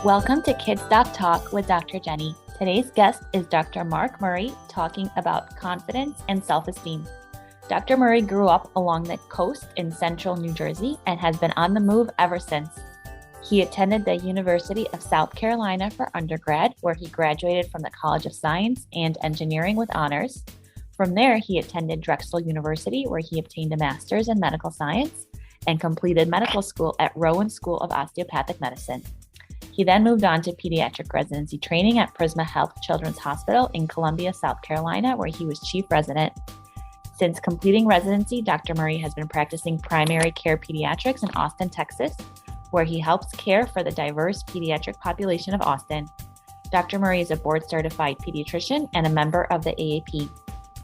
Welcome to Kids Doc Talk with Dr. Jennie. Today's guest is Dr. Mark Murray talking about confidence and self-esteem. Dr. Murray grew up along the coast in central New Jersey and has been on the move ever since. He attended the University of South Carolina for undergrad, where he graduated from the College of Science and Engineering with honors. From there, he attended Drexel University, where he obtained a master's in medical science and completed medical school at Rowan School of Osteopathic Medicine. He then moved on to pediatric residency training at Prisma Health Children's Hospital in Columbia, South Carolina, where he was chief resident. Since completing residency, Dr. Murray has been practicing primary care pediatrics in Austin, Texas, where he helps care for the diverse pediatric population of Austin. Dr. Murray is a board-certified pediatrician and a member of the AAP.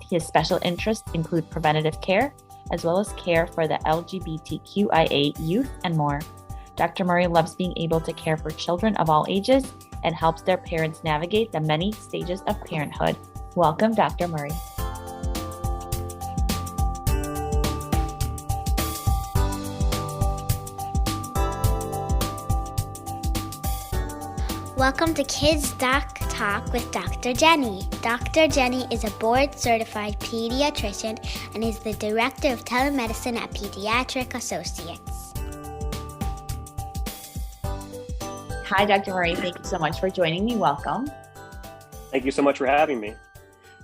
His special interests include preventative care, as well as care for the LGBTQIA youth and more. Dr. Murray loves being able to care for children of all ages and helps their parents navigate the many stages of parenthood. Welcome, Dr. Murray. Welcome to Kids Doc Talk with Dr. Jennie. Dr. Jennie is a board-certified pediatrician and is the Director of Telemedicine at Pediatric Associates. Hi, Dr. Murray. Thank you so much for joining me. Welcome. Thank you so much for having me.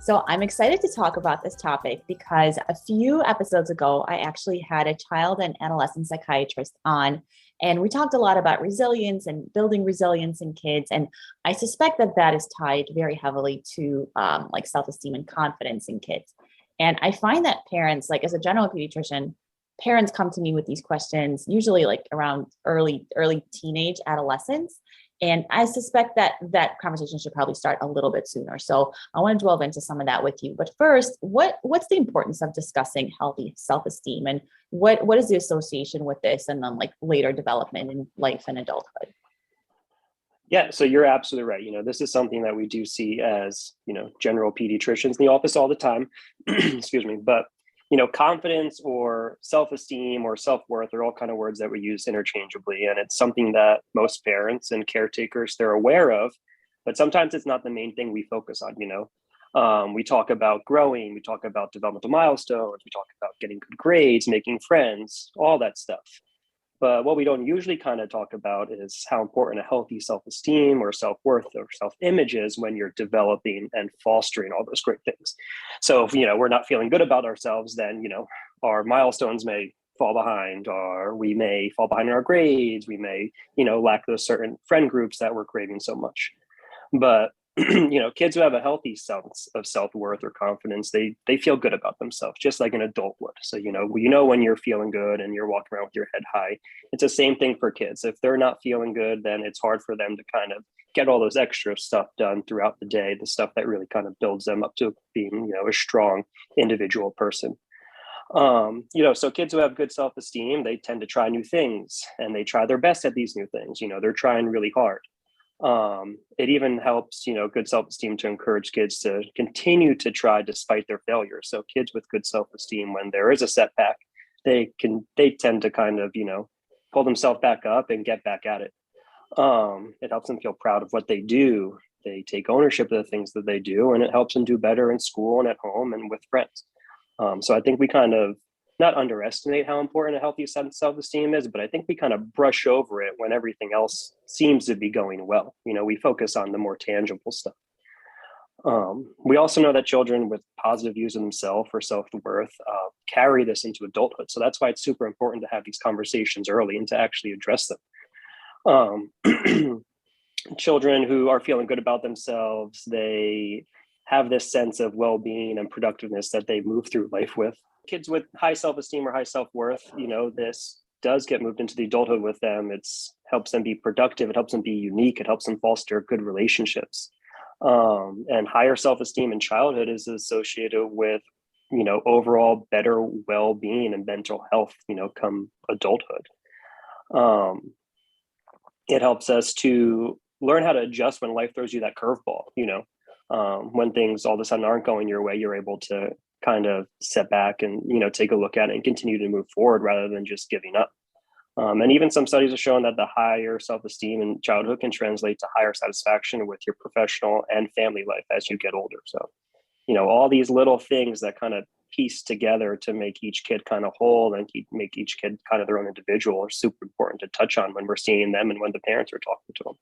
So I'm excited to talk about this topic because a few episodes ago, I actually had a child and adolescent psychiatrist on, and we talked a lot about resilience and building resilience in kids. And I suspect that that is tied very heavily to like self-esteem and confidence in kids. And I find that parents, like as a general pediatrician, parents come to me with these questions, usually like around early teenage adolescence. And I suspect that that conversation should probably start a little bit sooner. So I want to delve into some of that with you. But first, what's the importance of discussing healthy self-esteem, and what is the association with this and then like later development in life and adulthood? Yeah, so you're absolutely right. This is something that we do see as, general pediatricians in the office all the time. Excuse me. But confidence or self-esteem or self-worth are all kind of words that we use interchangeably. And it's something that most parents and caretakers, they're aware of, but sometimes it's not the main thing we focus on. We talk about growing, we talk about developmental milestones, we talk about getting good grades, making friends, all that stuff. But what we don't usually kind of talk about is how important a healthy self-esteem or self-worth or self-image is when you're developing and fostering all those great things. So if, we're not feeling good about ourselves, then, our milestones may fall behind, or we may fall behind in our grades. We may, lack those certain friend groups that we're craving so much. But kids who have a healthy sense of self-worth or confidence, they feel good about themselves, just like an adult would. So, when you're feeling good and you're walking around with your head high, it's the same thing for kids. If they're not feeling good, then it's hard for them to kind of get all those extra stuff done throughout the day, the stuff that really kind of builds them up to being, a strong individual person. So kids who have good self-esteem, they tend to try new things and they try their best at these new things. They're trying really hard. It even helps, good self-esteem to encourage kids to continue to try despite their failures. So kids with good self-esteem, when there is a setback, they tend to kind of, pull themselves back up and get back at it. It helps them feel proud of what they do. They take ownership of the things that they do, and it helps them do better in school and at home and with friends. So I think we kind of not underestimate how important a healthy self-esteem is, but I think we kind of brush over it when everything else seems to be going well. We focus on the more tangible stuff. We also know that children with positive views of themselves or self-worth carry this into adulthood. So that's why it's super important to have these conversations early and to actually address them. Children who are feeling good about themselves, they have this sense of well-being and productiveness that they move through life with. Kids with high self-esteem or high self-worth, this does get moved into the adulthood with them. It helps them be productive. It helps them be unique. It helps them foster good relationships. And higher self-esteem in childhood is associated with, overall better well-being and mental health, come adulthood. It helps us to learn how to adjust when life throws you that curveball, when things all of a sudden aren't going your way, you're able to kind of set back and, take a look at it and continue to move forward rather than just giving up. And even some studies have shown that the higher self-esteem in childhood can translate to higher satisfaction with your professional and family life as you get older. So, all these little things that kind of piece together to make each kid kind of whole and make each kid kind of their own individual are super important to touch on when we're seeing them and when the parents are talking to them.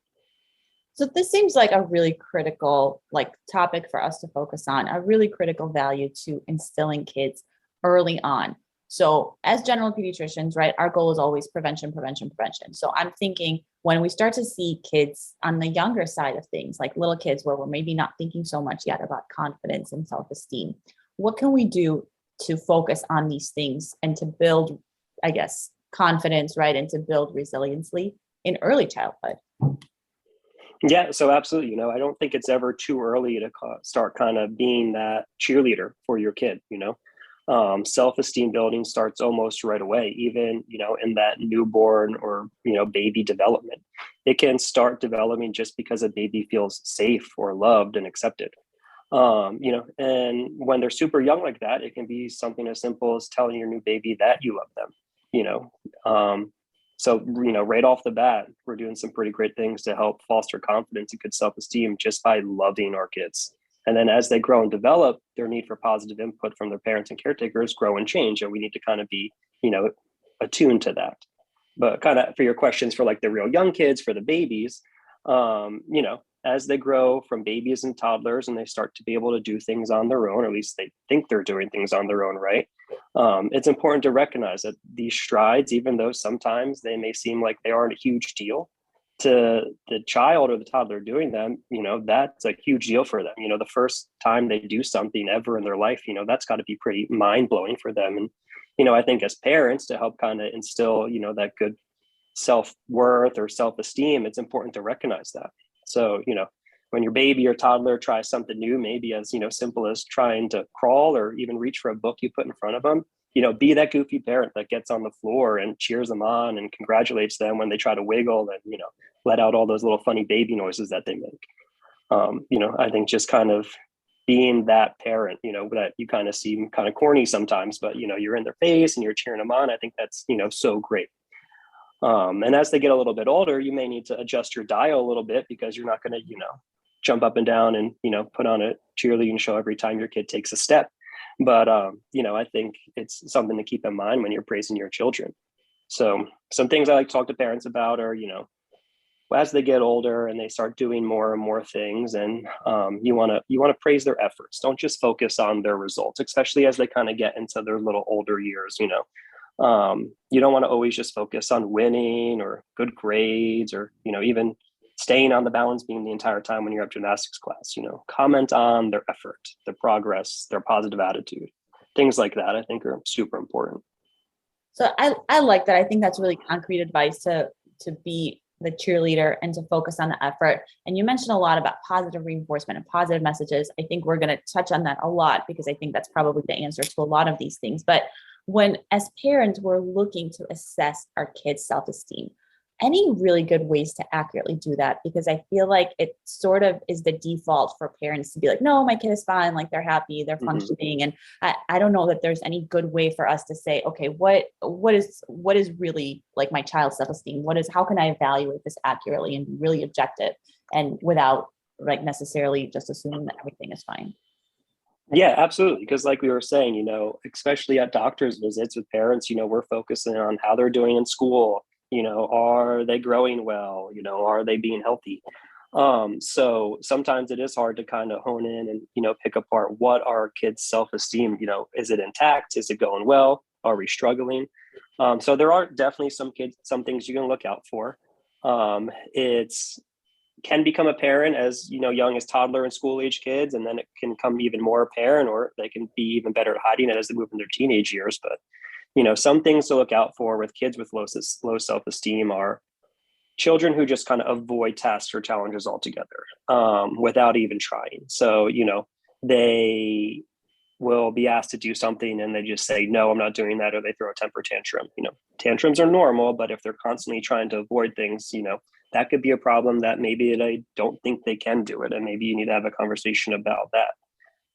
So this seems like a really critical topic for us to focus on, a really critical value to instilling kids early on. So as general pediatricians, right, our goal is always prevention, prevention, prevention. So I'm thinking when we start to see kids on the younger side of things, like little kids where we're maybe not thinking so much yet about confidence and self-esteem, what can we do to focus on these things and to build, I guess, confidence, right, and to build resiliency in early childhood? Yeah, so absolutely. I don't think it's ever too early to start kind of being that cheerleader for your kid. Self-esteem building starts almost right away, even, in that newborn or, baby development. It can start developing just because a baby feels safe or loved and accepted. And when they're super young like that, it can be something as simple as telling your new baby that you love them. So, right off the bat, we're doing some pretty great things to help foster confidence and good self-esteem just by loving our kids. And then as they grow and develop, their need for positive input from their parents and caretakers grow and change. And we need to kind of be, attuned to that. But kind of for your questions for the real young kids, for the babies, as they grow from babies and toddlers and they start to be able to do things on their own, or at least they think they're doing things on their own, right? It's important to recognize that these strides, even though sometimes they may seem like they aren't a huge deal to the child or the toddler doing them, that's a huge deal for them. The first time they do something ever in their life, that's got to be pretty mind-blowing for them. And, I think as parents, to help kind of instill, that good self-worth or self-esteem, it's important to recognize that. So, when your baby or toddler tries something new, maybe as, simple as trying to crawl or even reach for a book you put in front of them, be that goofy parent that gets on the floor and cheers them on and congratulates them when they try to wiggle and, let out all those little funny baby noises that they make. I think just kind of being that parent, that you kind of seem kind of corny sometimes, but, you're in their face and you're cheering them on. I think that's, so great. And as they get a little bit older, you may need to adjust your dial a little bit because you're not going to, jump up and down and, put on a cheerleading show every time your kid takes a step. But, I think it's something to keep in mind when you're praising your children. So some things I like to talk to parents about are, as they get older and they start doing more and more things, and you want to praise their efforts. Don't just focus on their results, especially as they kind of get into their little older years. You don't want to always just focus on winning or good grades or even staying on the balance beam the entire time when you're at gymnastics class. Comment on their effort, their progress, their positive attitude. Things like that I think are super important. So I like that. I think that's really concrete advice to be the cheerleader and to focus on the effort. And you mentioned a lot about positive reinforcement and positive messages. I think we're going to touch on that a lot because I think that's probably the answer to a lot of these things. But when, as parents, we're looking to assess our kids' self-esteem, any really good ways to accurately do that? Because I feel like it sort of is the default for parents to be like, no, my kid is fine. Like they're happy, they're functioning. And I don't know that there's any good way for us to say, okay, what is really like my child's self-esteem? How can I evaluate this accurately and be really objective and without necessarily just assuming that everything is fine? Yeah, absolutely. Because like we were saying, especially at doctor's visits with parents, we're focusing on how they're doing in school. Are they growing well? Are they being healthy? So sometimes it is hard to kind of hone in and, pick apart what our kids' self-esteem, is it intact? Is it going well? Are we struggling? So there are definitely some things you can look out for. It's can become apparent as, young as toddler and school age kids, and then it can come even more apparent, or they can be even better at hiding it as they move in their teenage years. But some things to look out for with kids with low self-esteem are children who just kind of avoid tasks or challenges altogether without even trying. So, they will be asked to do something and they just say, no, I'm not doing that, or they throw a temper tantrum. Tantrums are normal, but if they're constantly trying to avoid things, that could be a problem that maybe they don't think they can do it. And maybe you need to have a conversation about that.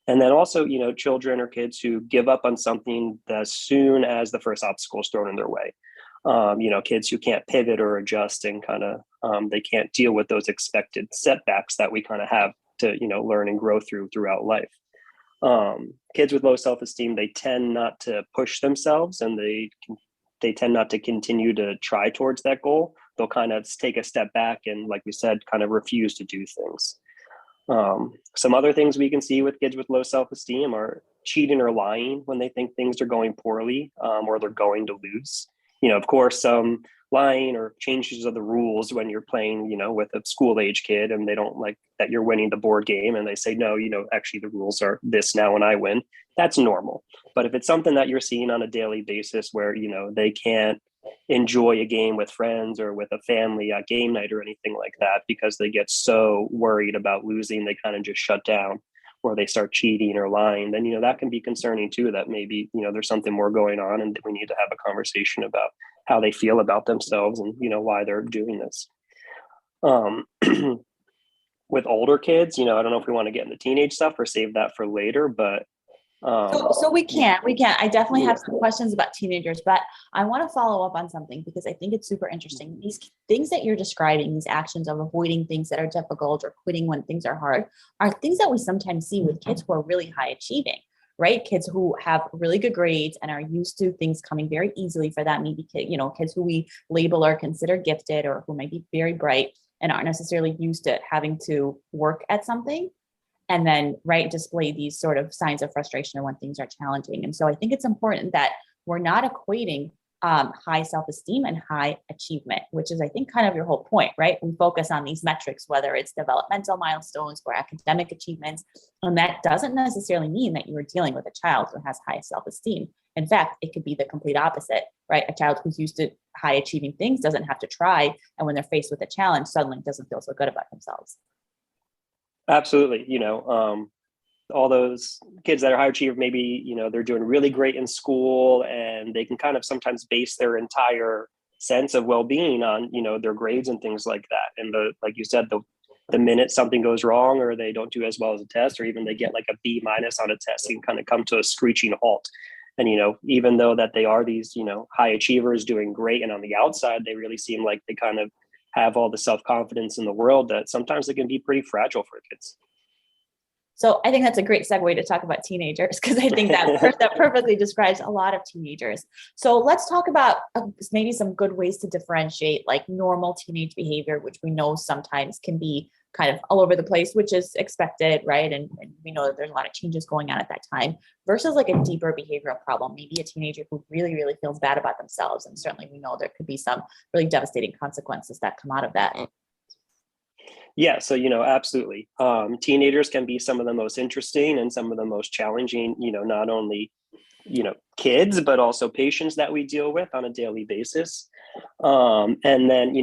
And then also, children or kids who give up on something as soon as the first obstacle is thrown in their way. Kids who can't pivot or adjust and kind of they can't deal with those expected setbacks that we kind of have to, learn and grow throughout life. Kids with low self-esteem, they tend not to push themselves, and they tend not to continue to try towards that goal. They'll kind of take a step back and, like we said, kind of refuse to do things. Some other things we can see with kids with low self-esteem are cheating or lying when they think things are going poorly, or they're going to lose. Of course, lying or changes of the rules when you're playing, with a school age kid and they don't like that you're winning the board game and they say, no, actually the rules are this now and I win. That's normal. But if it's something that you're seeing on a daily basis where, they can't enjoy a game with friends or with a family at game night or anything like that because they get so worried about losing, they kind of just shut down, or they start cheating or lying, then, that can be concerning too, that maybe, there's something more going on and we need to have a conversation about how they feel about themselves and, why they're doing this. With older kids, I don't know if we want to get into teenage stuff or save that for later, but so we can. I definitely have some questions about teenagers, but I want to follow up on something because I think it's super interesting. These things that you're describing, these actions of avoiding things that are difficult or quitting when things are hard, are things that we sometimes see with kids who are really high achieving, right? Kids who have really good grades and are used to things coming very easily for them. Maybe kids who we label or consider gifted or who might be very bright and aren't necessarily used to having to work at something. And then, display these sort of signs of frustration when things are challenging. And so I think it's important that we're not equating high self-esteem and high achievement, which is, I think, kind of your whole point, right? We focus on these metrics, whether it's developmental milestones or academic achievements. And that doesn't necessarily mean that you are dealing with a child who has high self-esteem. In fact, it could be the complete opposite, right? A child who's used to high achieving things doesn't have to try. And when they're faced with a challenge, suddenly doesn't feel so good about themselves. Absolutely. All those kids that are high achiever, maybe, they're doing really great in school and they can kind of sometimes base their entire sense of well-being on, their grades and things like that. And like you said, the minute something goes wrong or they don't do as well as a test, or even they get like a B- on a test, it can kind of come to a screeching halt. And, even though that they are these, high achievers doing great, and on the outside, they really seem like they kind of have all the self-confidence in the world, that sometimes it can be pretty fragile for kids. So I think that's a great segue to talk about teenagers, because I think that perfectly describes a lot of teenagers. So let's talk about maybe some good ways to differentiate like normal teenage behavior, which we know sometimes can be kind of all over the place, which is expected, right? And we know that there's a lot of changes going on at that time, versus like a deeper behavioral problem, maybe a teenager who really, really feels bad about themselves. And certainly we know there could be some really devastating consequences that come out of that. Yeah, so, absolutely. Teenagers can be some of the most interesting and some of the most challenging, not only, kids, but also patients that we deal with on a daily basis. And then,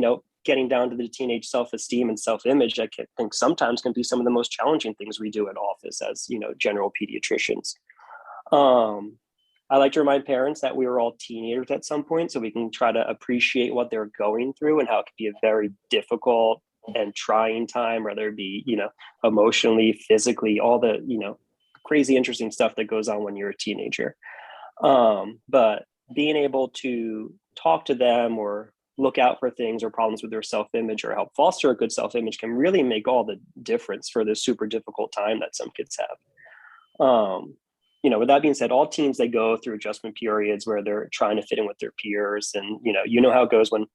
getting down to the teenage self-esteem and self-image, I think sometimes can be some of the most challenging things we do at office as, general pediatricians. I like to remind parents that we were all teenagers at some point, so we can try to appreciate what they're going through and how it can be a very difficult and trying time, whether it be, emotionally, physically, all the, crazy, interesting stuff that goes on when you're a teenager. But being able to talk to them or look out for things or problems with their self-image or help foster a good self-image can really make all the difference for this super difficult time that some kids have. With that being said, all teens, they go through adjustment periods where they're trying to fit in with their peers. And, how it goes when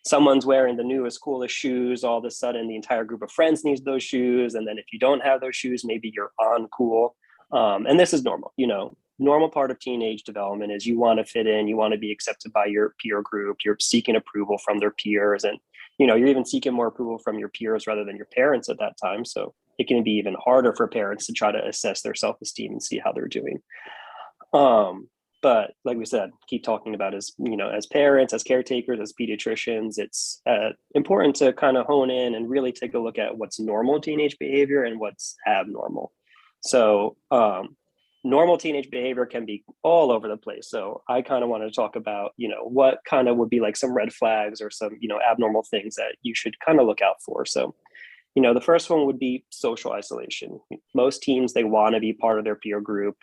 someone's wearing the newest, coolest shoes, all of a sudden the entire group of friends needs those shoes. And then if you don't have those shoes, maybe you're uncool. And this is normal, normal part of teenage development is you want to fit in, you want to be accepted by your peer group, you're seeking approval from their peers. And, you're even seeking more approval from your peers rather than your parents at that time. So it can be even harder for parents to try to assess their self-esteem and see how they're doing. But like we said, keep talking about as parents, as caretakers, as pediatricians, it's important to kind of hone in and really take a look at what's normal teenage behavior and what's abnormal. So normal teenage behavior can be all over the place. So I kind of want to talk about, what kind of would be like some red flags or some, abnormal things that you should kind of look out for. So, The first one would be social isolation. Most teens, they want to be part of their peer group.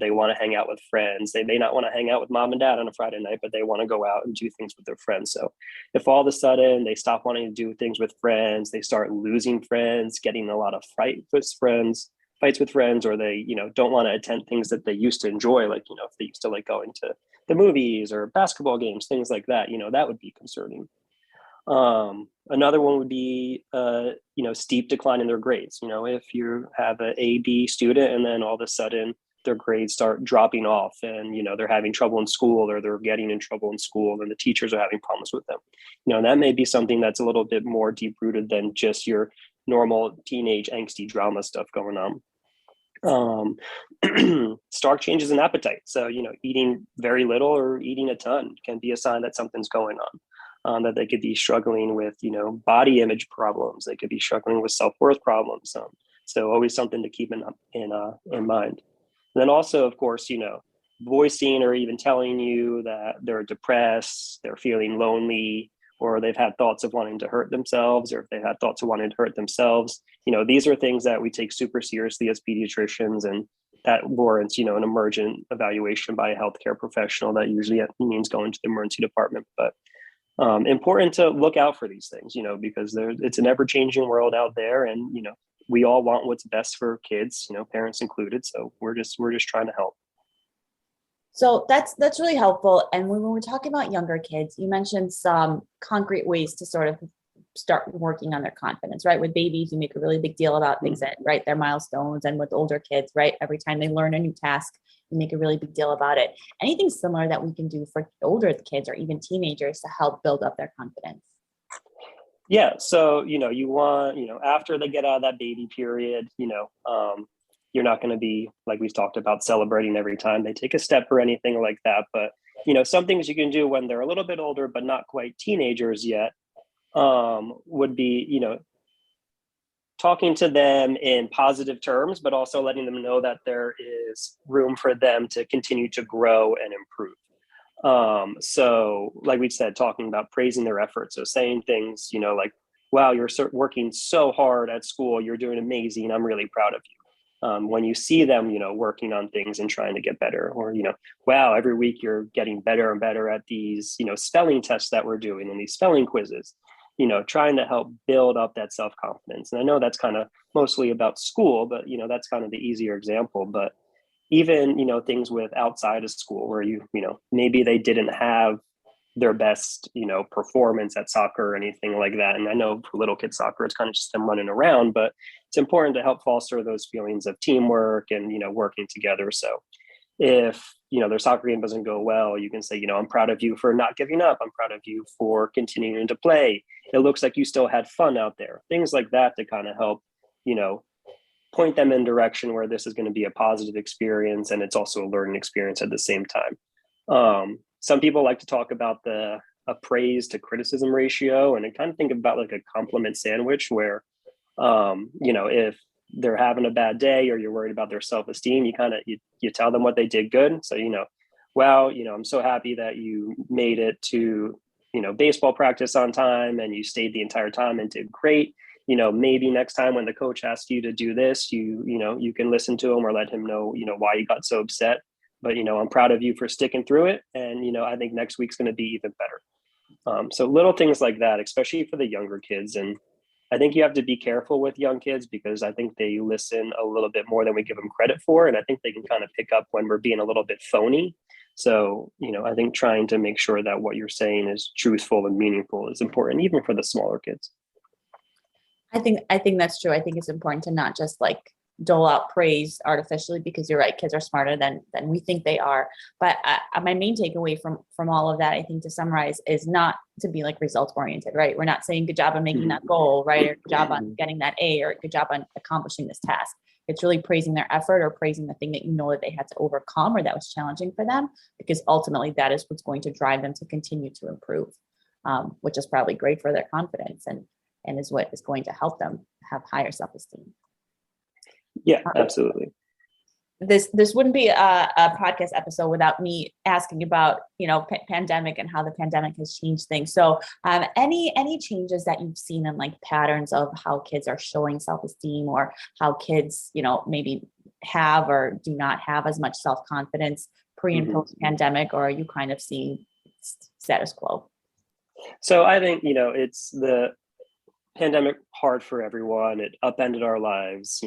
They want to hang out with friends. They may not want to hang out with mom and dad on a Friday night, but they want to go out and do things with their friends. So if all of a sudden they stop wanting to do things with friends, they start losing friends, getting a lot of fights with friends, or they, don't want to attend things that they used to enjoy, like, if they used to like going to the movies or basketball games, things like that, that would be concerning. Another one would be, steep decline in their grades. If you have an A/B student and then all of a sudden their grades start dropping off and, they're having trouble in school, or they're getting in trouble in school and the teachers are having problems with them. That may be something that's a little bit more deep rooted than just your normal teenage angsty drama stuff going on. Stark changes in appetite. So, eating very little or eating a ton can be a sign that something's going on. That they could be struggling with, body image problems. They could be struggling with self-worth problems. So always something to keep in mind. And then also, of course, voicing or even telling you that they're depressed, they're feeling lonely, or they've had thoughts of wanting to hurt themselves, or if they've had thoughts of wanting to hurt themselves. These are things that we take super seriously as pediatricians, and that warrants, an emergent evaluation by a healthcare professional. That usually means going to the emergency department. But important to look out for these things, because it's an ever-changing world out there, and we all want what's best for kids, parents included. So we're just trying to help. So that's really helpful. And when we're talking about younger kids, you mentioned some concrete ways to sort of start working on their confidence, right? With babies, you make a really big deal about things that, right, their milestones. And with older kids, right, every time they learn a new task, you make a really big deal about it. Anything similar that we can do for older kids or even teenagers to help build up their confidence? Yeah. So, you want, after they get out of that baby period, you're not going to be, like we've talked about, celebrating every time they take a step or anything like that. But, some things you can do when they're a little bit older, but not quite teenagers yet, would be, talking to them in positive terms, but also letting them know that there is room for them to continue to grow and improve. So like we said, talking about praising their efforts. So saying things, like, wow, you're working so hard at school. You're doing amazing. I'm really proud of you. When you see them, working on things and trying to get better, or, wow, every week you're getting better and better at these, spelling tests that we're doing and these spelling quizzes, trying to help build up that self-confidence. And I know that's kind of mostly about school, but, that's kind of the easier example. But even, things with outside of school where maybe they didn't have their best, performance at soccer or anything like that. And I know for little kid soccer, it's kind of just them running around, but it's important to help foster those feelings of teamwork and, working together. So if, their soccer game doesn't go well, you can say, I'm proud of you for not giving up. I'm proud of you for continuing to play. It looks like you still had fun out there. Things like that to kind of help, point them in direction where this is going to be a positive experience. And it's also a learning experience at the same time. Some people like to talk about a praise to criticism ratio, and I kind of think about like a compliment sandwich where, if they're having a bad day or you're worried about their self-esteem, you tell them what they did good. So, wow, I'm so happy that you made it to, baseball practice on time and you stayed the entire time and did great. Maybe next time when the coach asks you to do this, you can listen to him or let him know, why you got so upset. But, I'm proud of you for sticking through it. And, I think next week's going to be even better. So little things like that, especially for the younger kids. And I think you have to be careful with young kids because I think they listen a little bit more than we give them credit for. And I think they can kind of pick up when we're being a little bit phony. So, I think trying to make sure that what you're saying is truthful and meaningful is important, even for the smaller kids. I think that's true. I think it's important to not just like dole out praise artificially, because you're right, kids are smarter than we think they are. But my main takeaway from all of that, I think, to summarize, is not to be like results oriented, right? We're not saying good job on making that goal, right? Or good job on getting that A, or good job on accomplishing this task. It's really praising their effort or praising the thing that that they had to overcome or that was challenging for them, because ultimately that is what's going to drive them to continue to improve, which is probably great for their confidence and is what is going to help them have higher self-esteem. Yeah, absolutely. this wouldn't be a podcast episode without me asking about, pandemic and how the pandemic has changed things. So any changes that you've seen in like patterns of how kids are showing self-esteem, or how kids, maybe have or do not have as much self-confidence pre and post pandemic, or are you kind of seeing status quo? So I think, it's the pandemic hard for everyone. It upended our lives.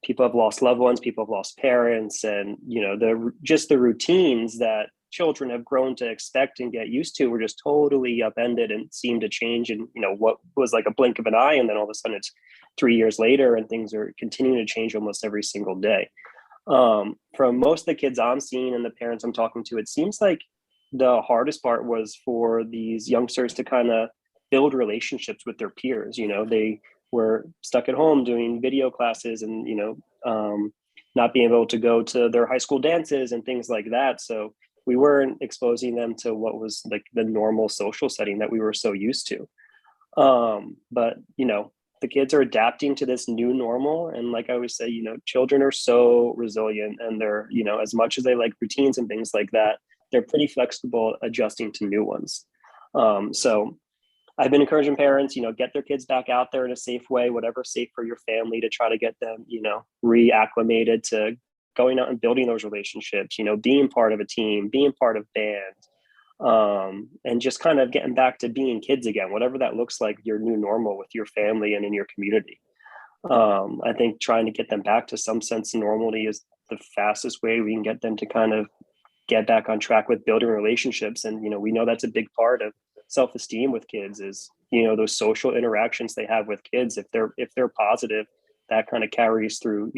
People have lost loved ones, people have lost parents, and the routines that children have grown to expect and get used to were just totally upended and seemed to change in what was like a blink of an eye, and then all of a sudden it's 3 years later and things are continuing to change almost every single day. From most of the kids I'm seeing and the parents I'm talking to, it seems like the hardest part was for these youngsters to kind of build relationships with their peers. They were stuck at home doing video classes and not being able to go to their high school dances and things like that. So we weren't exposing them to what was like the normal social setting that we were so used to. But the kids are adapting to this new normal, and like I always say, children are so resilient, and they're as much as they like routines and things like that, they're pretty flexible adjusting to new ones. So I've been encouraging parents, get their kids back out there in a safe way, whatever's safe for your family, to try to get them, reacclimated to going out and building those relationships, being part of a team, being part of band, and just kind of getting back to being kids again, whatever that looks like, your new normal with your family and in your community. I think trying to get them back to some sense of normality is the fastest way we can get them to kind of get back on track with building relationships. And, we know that's a big part of self-esteem with kids is, those social interactions they have with kids. If they're positive, that kind of carries through,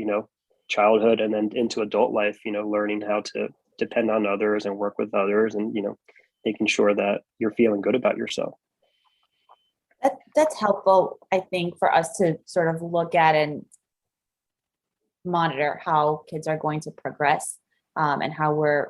childhood and then into adult life, learning how to depend on others and work with others, and, making sure that you're feeling good about yourself. That's helpful, I think, for us to sort of look at and monitor how kids are going to progress, and how we're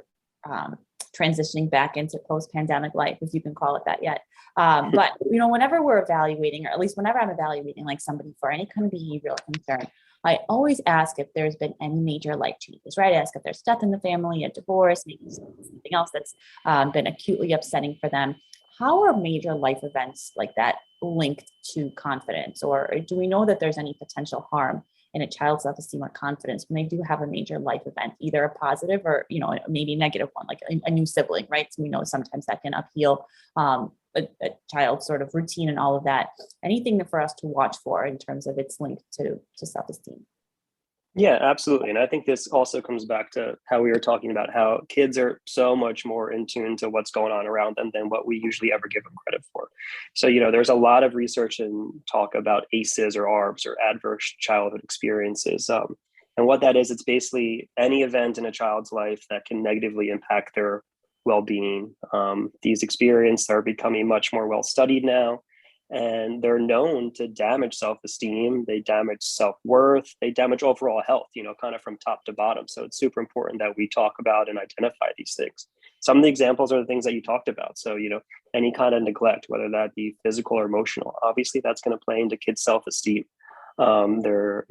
transitioning back into post-pandemic life, if you can call it that yet. But, whenever we're evaluating, or at least whenever I'm evaluating like somebody for any kind of behavioral concern, I always ask if there's been any major life changes, right? I ask if there's death in the family, a divorce, maybe something else that's been acutely upsetting for them. How are major life events like that linked to confidence? Or do we know that there's any potential harm in a child's self-esteem or confidence when they do have a major life event, either a positive or, maybe negative one, like a new sibling, right? So we know sometimes that can upheal a child's sort of routine and all of that. Anything for us to watch for in terms of its link to self-esteem? Yeah, absolutely. And I think this also comes back to how we were talking about how kids are so much more in tune to what's going on around them than what we usually ever give them credit for. So, there's a lot of research and talk about ACEs or ARBs, or adverse childhood experiences. And what that is, it's basically any event in a child's life that can negatively impact their well-being. These experiences are becoming much more well-studied now. And they're known to damage self-esteem, they damage self-worth, they damage overall health, kind of from top to bottom. So it's super important that we talk about and identify these things. Some of the examples are the things that you talked about. So, any kind of neglect, whether that be physical or emotional, obviously that's going to play into kids' self-esteem. They're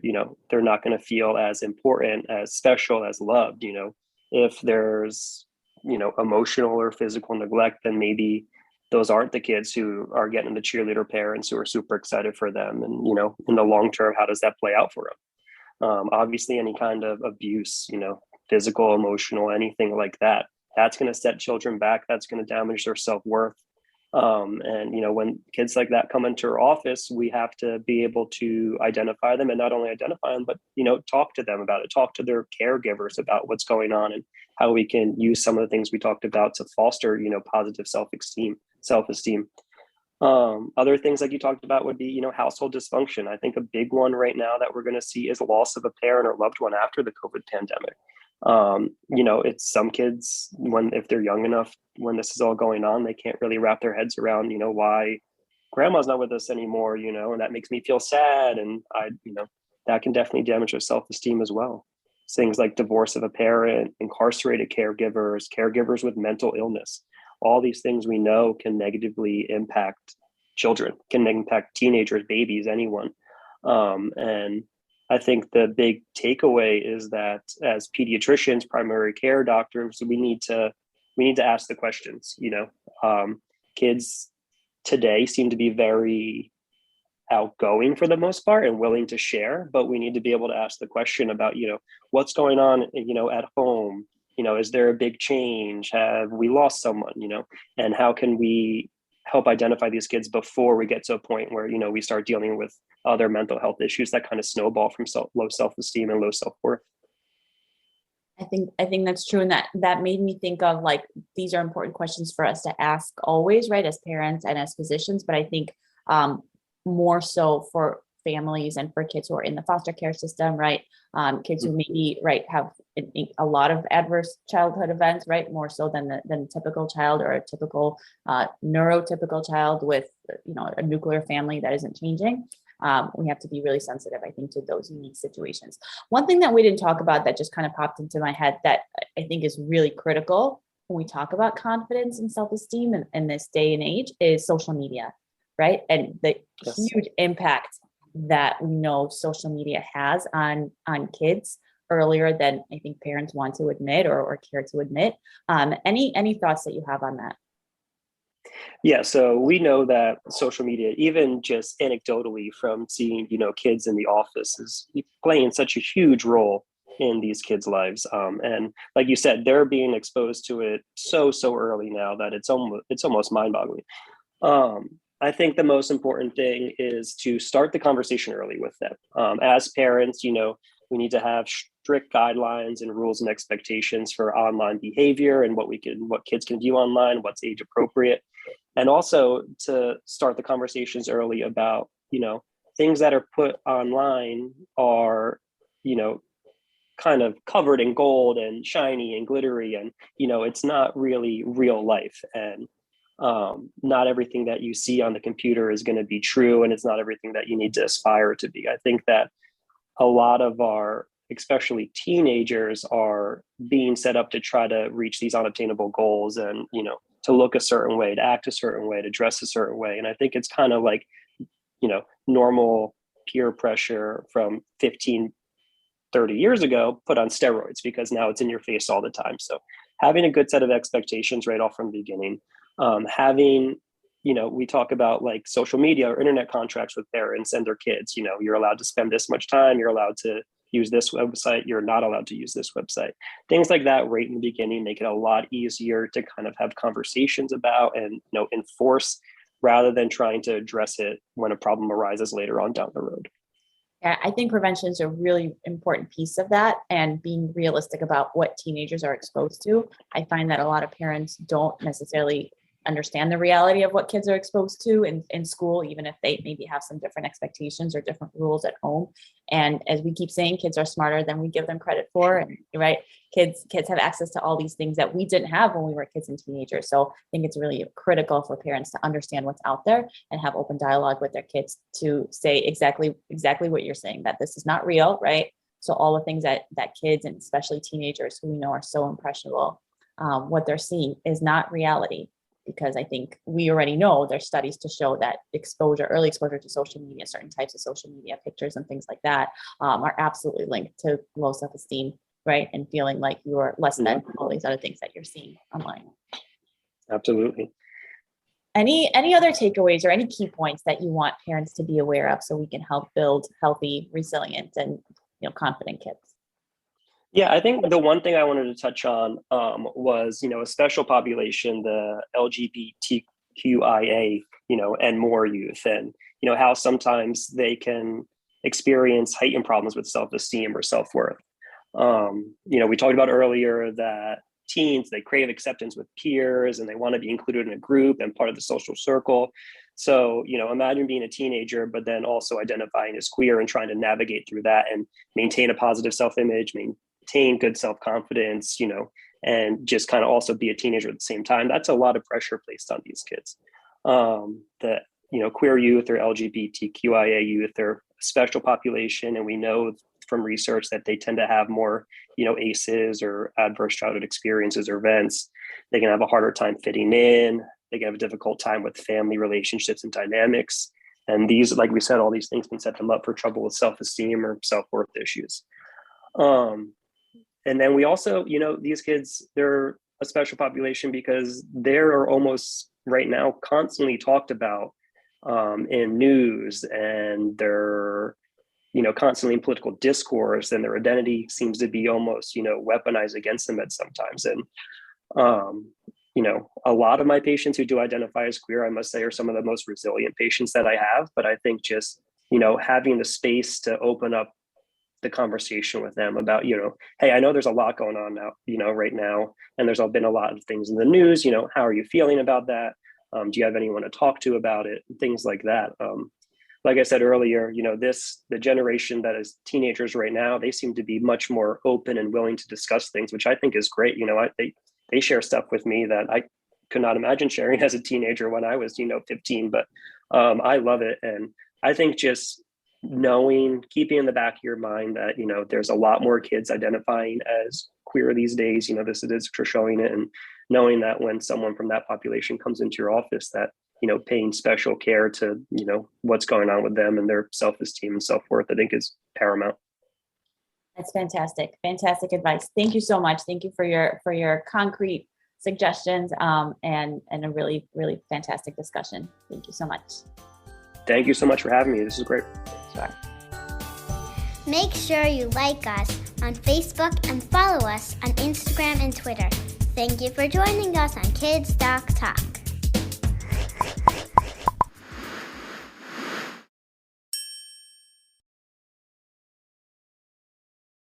not going to feel as important, as special, as loved. If there's, emotional or physical neglect, then maybe those aren't the kids who are getting the cheerleader parents who are super excited for them. And, in the long term, how does that play out for them? Obviously, any kind of abuse, physical, emotional, anything like that, that's going to set children back. That's going to damage their self-worth. And, when kids like that come into our office, we have to be able to identify them, and not only identify them, but, talk to them about it, talk to their caregivers about what's going on and how we can use some of the things we talked about to foster, positive self-esteem. Other things like you talked about would be, household dysfunction. I think a big one right now that we're going to see is loss of a parent or loved one after the COVID pandemic. It's some kids, if they're young enough, when this is all going on, they can't really wrap their heads around, why grandma's not with us anymore, and that makes me feel sad. And that can definitely damage their self-esteem as well. Things like divorce of a parent, incarcerated caregivers with mental illness. All these things we know can negatively impact children, can impact teenagers, babies, anyone. And I think the big takeaway is that as pediatricians, primary care doctors, we need to ask the questions. Kids today seem to be very outgoing for the most part and willing to share, but we need to be able to ask the question about, what's going on, at home. Is there a big change? Have we lost someone? And how can we help identify these kids before we get to a point where, we start dealing with other mental health issues that kind of snowball from low self-esteem and low self-worth. I think that's true. And that made me think of, like, these are important questions for us to ask always, right, as parents and as physicians. But I think more so for families and for kids who are in the foster care system, right? Kids who maybe, right, have a lot of adverse childhood events, right? More so than the typical child, or a typical neurotypical child with, a nuclear family that isn't changing. We have to be really sensitive, I think, to those unique situations. One thing that we didn't talk about that just kind of popped into my head that I think is really critical when we talk about confidence and self-esteem in this day and age is social media, right? And the huge impact that we know social media has on kids earlier than I think parents want to admit or care to admit. Any thoughts that you have on that? Yeah, so we know that social media, even just anecdotally from seeing, kids in the office, is playing such a huge role in these kids' lives. And like you said, they're being exposed to it so early now that it's almost mind-boggling. I think the most important thing is to start the conversation early with them. As parents, we need to have strict guidelines and rules and expectations for online behavior and what kids can view online, what's age appropriate. And also to start the conversations early about, things that are put online are, kind of covered in gold and shiny and glittery. And, it's not really real life. And not everything that you see on the computer is going to be true. And it's not everything that you need to aspire to be. I think that a lot of our, especially teenagers, are being set up to try to reach these unobtainable goals and, to look a certain way, to act a certain way, to dress a certain way. And I think it's kind of like, normal peer pressure from 15, 30 years ago put on steroids, because now it's in your face all the time. So having a good set of expectations right off from the beginning, having, we talk about like social media or internet contracts with parents and their kids. You're allowed to spend this much time, you're allowed to use this website, you're not allowed to use this website. Things like that right in the beginning make it a lot easier to kind of have conversations about and, enforce, rather than trying to address it when a problem arises later on down the road. Yeah, I think prevention is a really important piece of that, and being realistic about what teenagers are exposed to. I find that a lot of parents don't necessarily understand the reality of what kids are exposed to in school, even if they maybe have some different expectations or different rules at home. And as we keep saying, kids are smarter than we give them credit for, and right, kids have access to all these things that we didn't have when we were kids and teenagers. So I think it's really critical for parents to understand what's out there and have open dialogue with their kids to say exactly what you're saying, that this is not real, right? So all the things that kids, and especially teenagers who we know are so impressionable, what they're seeing is not reality. Because I think we already know there's studies to show that early exposure to social media, certain types of social media pictures and things like that, are absolutely linked to low self-esteem, right? And feeling like you're less than all these other things that you're seeing online. Absolutely. Any other takeaways or any key points that you want parents to be aware of so we can help build healthy, resilient, and confident kids? Yeah, I think the one thing I wanted to touch on was, a special population, the LGBTQIA, and more youth, and, how sometimes they can experience heightened problems with self-esteem or self-worth. We talked about earlier that teens, they crave acceptance with peers and they want to be included in a group and part of the social circle. So, imagine being a teenager, but then also identifying as queer and trying to navigate through that and maintain a positive self-image, maintain good self-confidence, and just kind of also be a teenager at the same time. That's a lot of pressure placed on these kids. Queer youth or LGBTQIA youth, they're a special population. And we know from research that they tend to have more, ACEs or adverse childhood experiences or events. They can have a harder time fitting in. They can have a difficult time with family relationships and dynamics. And these, like we said, all these things can set them up for trouble with self-esteem or self-worth issues. And then we also, these kids, they're a special population because they're almost right now constantly talked about in news, and they're, constantly in political discourse, and their identity seems to be almost, weaponized against them at sometimes. And, a lot of my patients who do identify as queer, I must say, are some of the most resilient patients that I have. But I think just, having the space to open up the conversation with them about, hey, I know there's a lot going on now, right now, and there's been a lot of things in the news, how are you feeling about that? Do you have anyone to talk to about it? Things like that. Like I said earlier, the generation that is teenagers right now, they seem to be much more open and willing to discuss things, which I think is great. They share stuff with me that I could not imagine sharing as a teenager when I was, 15, but I love it. And I think just keeping in the back of your mind that, there's a lot more kids identifying as queer these days, the statistics are showing it, and knowing that when someone from that population comes into your office, that, paying special care to, what's going on with them and their self-esteem and self-worth, I think is paramount. That's fantastic. Fantastic advice. Thank you so much. Thank you for your concrete suggestions and a really, really fantastic discussion. Thank you so much. Thank you so much for having me. This is great. Sure. Make sure you like us on Facebook and follow us on Instagram and Twitter. Thank you for joining us on Kids Doc Talk.